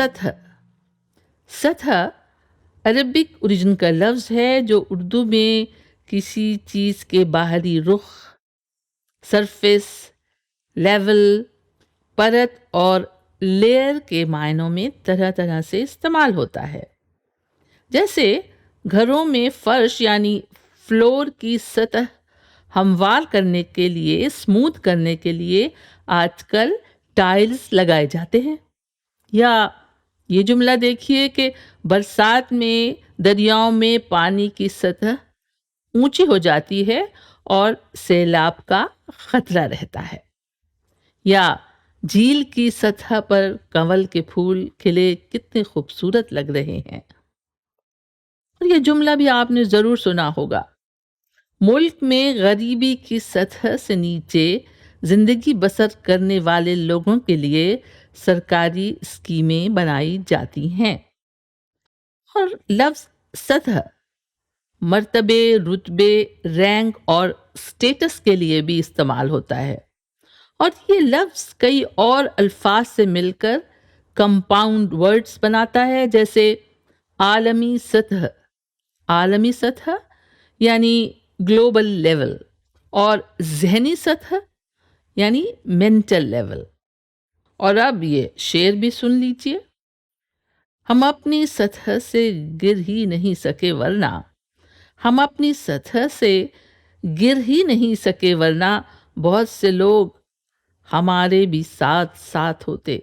سطح سطح Arabic origin کا لفظ ہے جو اردو میں کسی چیز کے باہری رخ، سرفیس، لیول، پرت اور لیئر کے معنوں میں طرح طرح سے استعمال ہوتا ہے. جیسے گھروں میں فرش یعنی فلور کی سطح ہموار کرنے کے لیے، اسموتھ کرنے کے لیے آج کل ٹائلز لگائے جاتے ہیں. یا یہ جملہ دیکھیے کہ برسات میں دریاؤں میں پانی کی سطح اونچی ہو جاتی ہے اور سیلاب کا خطرہ رہتا ہے. یا جھیل کی سطح پر کنول کے پھول کھلے کتنے خوبصورت لگ رہے ہیں. اور یہ جملہ بھی آپ نے ضرور سنا ہوگا. ملک میں غریبی کی سطح سے نیچے زندگی بسر کرنے والے لوگوں کے لیے سرکاری اسکیمیں بنائی جاتی ہیں. اور لفظ سطح مرتبے، رتبے، رینک اور اسٹیٹس کے لیے بھی استعمال ہوتا ہے. اور یہ لفظ کئی اور الفاظ سے مل کر کمپاؤنڈ ورڈز بناتا ہے، جیسے عالمی سطح. عالمی سطح یعنی گلوبل لیول، اور ذہنی سطح یعنی مینٹل لیول. اور اب یہ شعر بھی سن لیجئے. ہم اپنی سطح سے گر ہی نہیں سکے ورنہ، ہم اپنی سطح سے گر ہی نہیں سکے ورنہ بہت سے لوگ ہمارے بھی ساتھ ساتھ ہوتے.